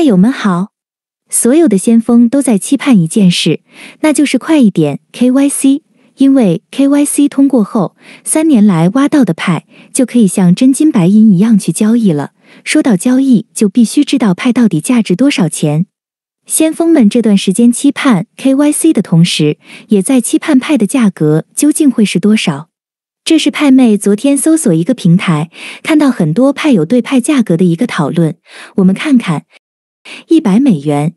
派友们好，所有的先锋都在期盼一件事，那就是快一点 KYC， 因为 KYC 通过后，3年来挖到的派就可以像真金白银一样去交易了。说到交易，就必须知道派到底价值多少钱。先锋们这段时间期盼 KYC 的同时，也在期盼派的价格究竟会是多少。这是派妹昨天搜索一个平台，看到很多派友对派价格的一个讨论。我们看看，100美元、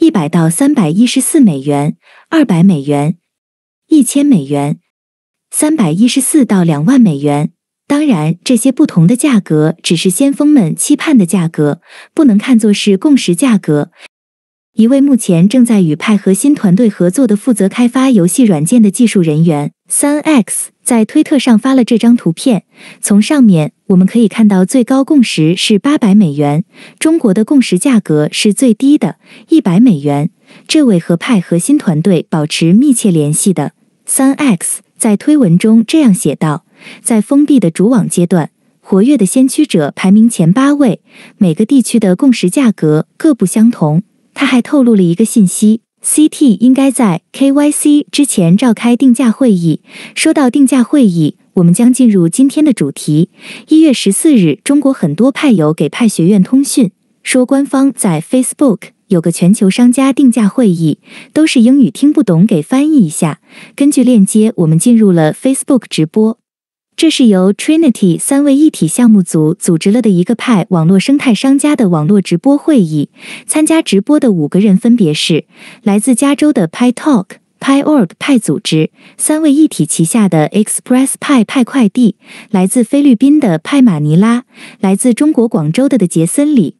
100到314美元、200美元、1000美元、314到2万美元。当然，这些不同的价格只是先锋们期盼的价格，不能看作是共识价格。一位目前正在与派核心团队合作的负责开发游戏软件的技术人员3X在推特上发了这张图片。从上面我们可以看到最高共识是800美元，中国的共识价格是最低的100美元。这位和派核心团队保持密切联系的3X在推文中这样写道：在封闭的主网阶段，活跃的先驱者排名前8位，每个地区的共识价格各不相同。他还透露了一个信息，CT 应该在 KYC 之前召开定价会议。说到定价会议，我们将进入今天的主题。1月14日，中国很多派友给派学院通讯，说官方在 Facebook 有个全球商家定价会议，都是英语听不懂，给翻译一下。根据链接，我们进入了 Facebook 直播。这是由 Trinity 3位一体项目组组织了的一个派网络生态商家的网络直播会议。参加直播的5个人分别是来自加州的 PyTalk、PyOrg 派组织，3位一体旗下的 Express 派快递，来自菲律宾的派马尼拉，来自中国广州的杰森里。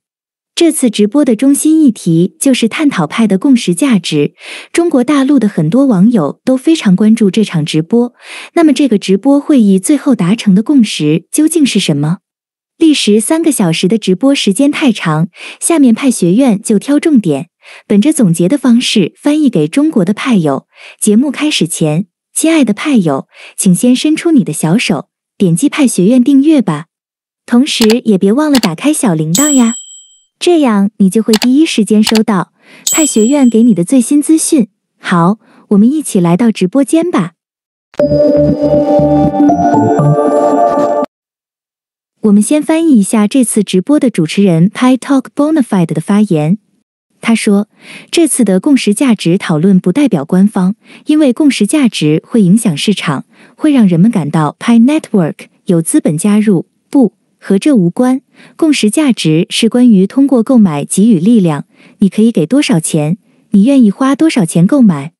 这次直播的中心议题就是探讨派的共识价值。中国大陆的很多网友都非常关注这场直播。那么这个直播会议最后达成的共识究竟是什么？历时3个小时的直播时间太长，下面派学院就挑重点，本着总结的方式翻译给中国的派友。节目开始前，亲爱的派友，请先伸出你的小手，点击派学院订阅吧，同时也别忘了打开小铃铛呀。这样你就会第一时间收到派学院给你的最新资讯。好，我们一起来到直播间吧。我们先翻译一下这次直播的主持人 PyTalk Bonafide 的发言。他说，这次的共识价值讨论不代表官方，因为共识价值会影响市场，会让人们感到 Pi Network 有资本加入，不，和这无关。共识价值是关于通过购买给予力量，你可以给多少钱，你愿意花多少钱购买。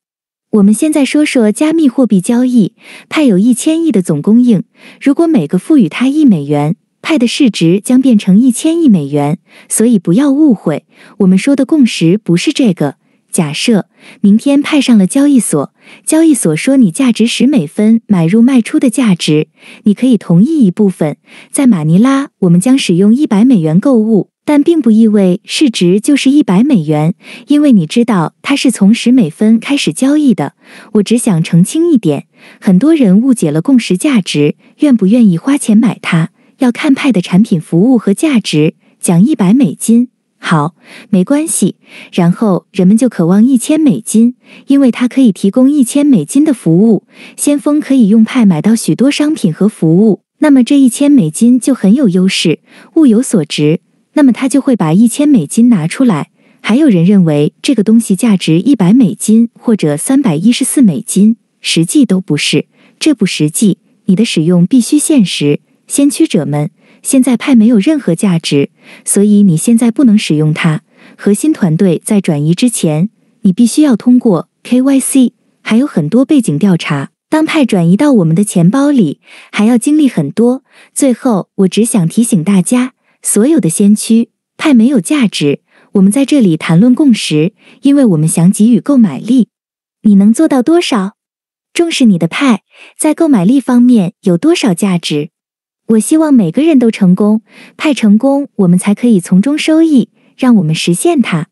我们现在说说加密货币交易。派有1000亿的总供应，如果每个赋予它1美元，派的市值将变成1000亿美元。所以不要误会，我们说的共识不是这个。假设明天派上了交易所，交易所说你价值10美分买入卖出的价值，你可以同意一部分。在马尼拉，我们将使用100美元购物，但并不意味市值就是100美元，因为你知道它是从10美分开始交易的。我只想澄清一点，很多人误解了共识价值，愿不愿意花钱买它，要看派的产品服务和价值，讲100美金。好，没关系。然后人们就渴望1000美金，因为它可以提供1000美金的服务。先锋可以用派买到许多商品和服务，那么这1000美金就很有优势，物有所值。那么他就会把1000美金拿出来。还有人认为这个东西价值100美金或者314美金，实际都不是，这不实际。你的使用必须现实。先驱者们，现在派没有任何价值，所以你现在不能使用它。核心团队在转移之前，你必须要通过 KYC， 还有很多背景调查。当派转移到我们的钱包里，还要经历很多。最后，我只想提醒大家，所有的先驱派没有价值。我们在这里谈论共识，因为我们想给予购买力。你能做到多少？重视你的派在购买力方面有多少价值？我希望每个人都成功，派成功，我们才可以从中收益，让我们实现它。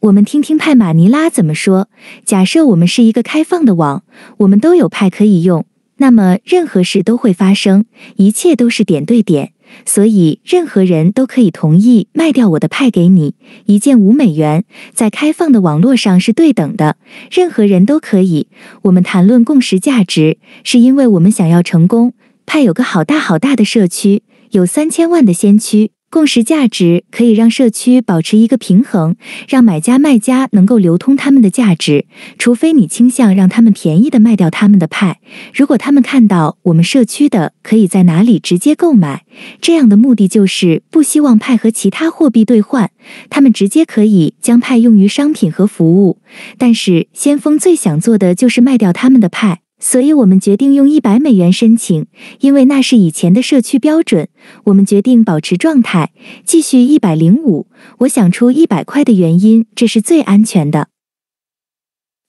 我们听听派马尼拉怎么说。假设我们是一个开放的网，我们都有派可以用，那么任何事都会发生，一切都是点对点，所以任何人都可以同意卖掉我的派给你，一件$5，在开放的网络上是对等的，任何人都可以。我们谈论共识价值，是因为我们想要成功。派有个好大好大的社区，有3000万的先驱。共识价值可以让社区保持一个平衡，让买家卖家能够流通他们的价值，除非你倾向让他们便宜的卖掉他们的派。如果他们看到我们社区的可以在哪里直接购买，这样的目的就是不希望派和其他货币兑换，他们直接可以将派用于商品和服务。但是先锋最想做的就是卖掉他们的派。所以我们决定用$100申请，因为那是以前的社区标准。我们决定保持状态，继续105。我想出100块的原因，这是最安全的。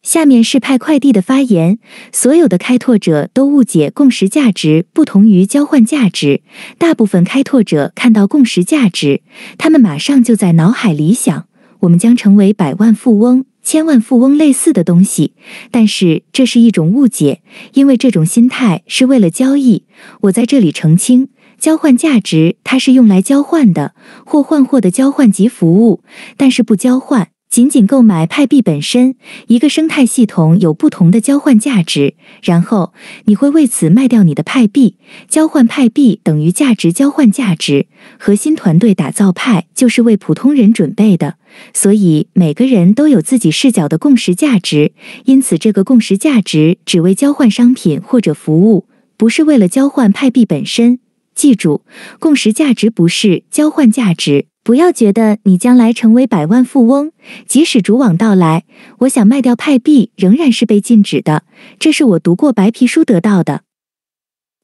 下面是派快递的发言。所有的开拓者都误解共识价值不同于交换价值。大部分开拓者看到共识价值，他们马上就在脑海里想，我们将成为百万富翁、千万富翁类似的东西，但是这是一种误解，因为这种心态是为了交易。我在这里澄清，交换价值它是用来交换的，或换货的交换及服务，但是不交换。仅仅购买派币本身，一个生态系统有不同的交换价值，然后你会为此卖掉你的派币。交换派币等于价值交换价值。核心团队打造派就是为普通人准备的，所以每个人都有自己视角的共识价值，因此这个共识价值只为交换商品或者服务，不是为了交换派币本身。记住，共识价值不是交换价值。不要觉得你将来成为百万富翁，即使主网到来，我想卖掉派币仍然是被禁止的，这是我读过白皮书得到的。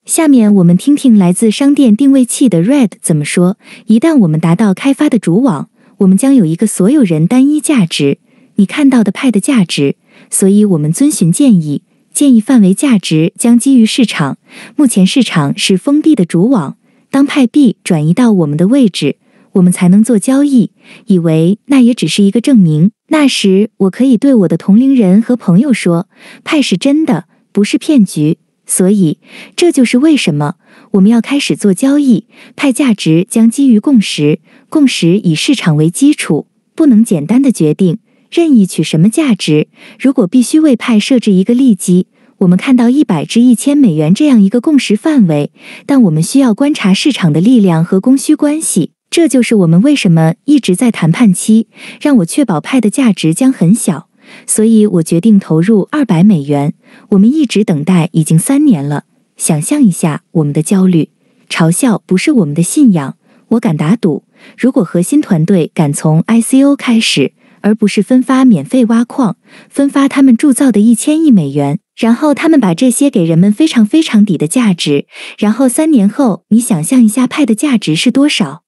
下面我们听听来自商店定位器的 Red 怎么说。一旦我们达到开发的主网，我们将有一个所有人单一价值，你看到的派的价值，所以我们遵循建议范围价值将基于市场。目前市场是封闭的主网，当派币转移到我们的位置，我们才能做交易，以为那也只是一个证明。那时我可以对我的同龄人和朋友说，派是真的，不是骗局。所以这就是为什么我们要开始做交易。派价值将基于共识，共识以市场为基础，不能简单的决定任意取什么价值。如果必须为派设置一个利基，我们看到100至$1000这样一个共识范围，但我们需要观察市场的力量和供需关系。这就是我们为什么一直在谈判期，让我确保派的价值将很小，所以我决定投入$200。我们一直等待已经3年了，想象一下我们的焦虑。嘲笑不是我们的信仰，我敢打赌，如果核心团队敢从 ICO 开始，而不是分发免费挖矿，分发他们铸造的1000亿美元，然后他们把这些给人们非常非常低的价值，然后3年后，你想象一下派的价值是多少？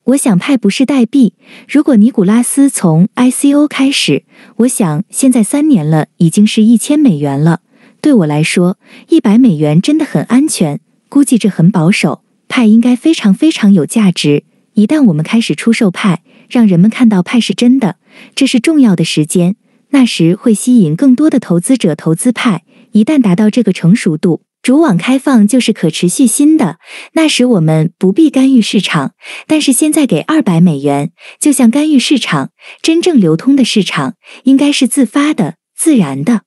我想派不是代币。如果尼古拉斯从 ICO 开始，我想现在3年了，已经是$1000了。对我来说，$100真的很安全，估计这很保守。派应该非常非常有价值。一旦我们开始出售派，让人们看到派是真的，这是重要的时间，那时会吸引更多的投资者投资派。一旦达到这个成熟度，主网开放就是可持续新的，那时我们不必干预市场，但是现在给$200，就像干预市场，真正流通的市场应该是自发的、自然的。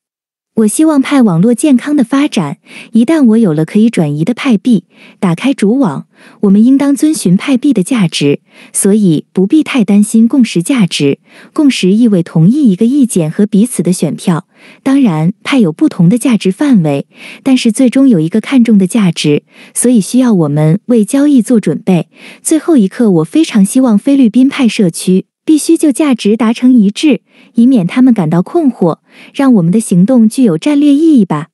我希望派网络健康的发展，一旦我有了可以转移的派币，打开主网，我们应当遵循派币的价值，所以不必太担心共识价值。共识意味同意一个意见和彼此的选票。当然，派有不同的价值范围，但是最终有一个看重的价值，所以需要我们为交易做准备。最后一刻，我非常希望菲律宾派社区必须就价值达成一致，以免他们感到困惑，让我们的行动具有战略意义吧。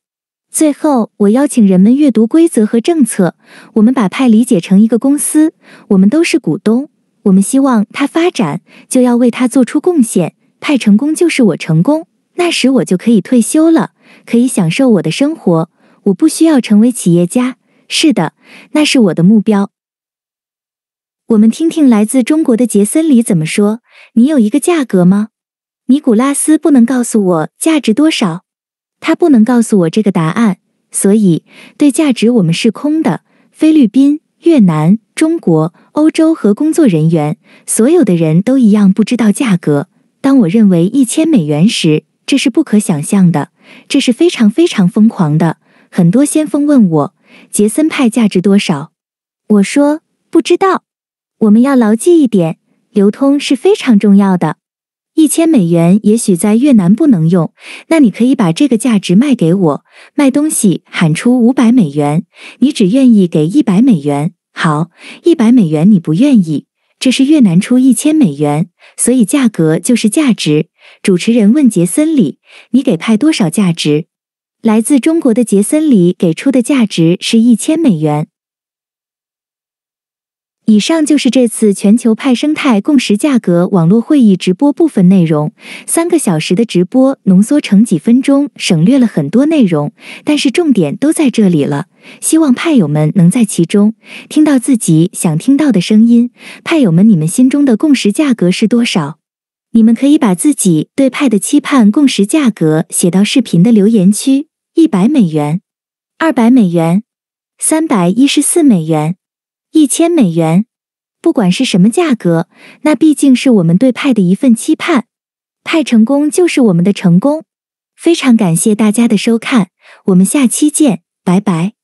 最后，我邀请人们阅读规则和政策。我们把派理解成一个公司，我们都是股东，我们希望它发展，就要为它做出贡献。派成功就是我成功，那时我就可以退休了，可以享受我的生活，我不需要成为企业家。是的，那是我的目标。我们听听来自中国的杰森里怎么说。你有一个价格吗？尼古拉斯不能告诉我价值多少，他不能告诉我这个答案，所以对价值我们是空的。菲律宾、越南、中国、欧洲和工作人员，所有的人都一样不知道价格。当我认为$1000时，这是不可想象的，这是非常非常疯狂的。很多先锋问我，杰森派价值多少？我说，不知道。我们要牢记一点，流通是非常重要的。$1000也许在越南不能用，那你可以把这个价值卖给我。卖东西喊出$500，你只愿意给$100。好，$100你不愿意，这是越南出$1000，所以价格就是价值。主持人问杰森里，你给派多少价值？来自中国的杰森里给出的价值是$1000。以上就是这次全球派生态共识价格网络会议直播部分内容。3个小时的直播浓缩成几分钟，省略了很多内容，但是重点都在这里了。希望派友们能在其中听到自己想听到的声音。派友们，你们心中的共识价格是多少？你们可以把自己对派的期盼共识价格写到视频的留言区。$100、$200、$314、$1000，不管是什么价格，那毕竟是我们对派的一份期盼。派成功就是我们的成功。非常感谢大家的收看，我们下期见，拜拜。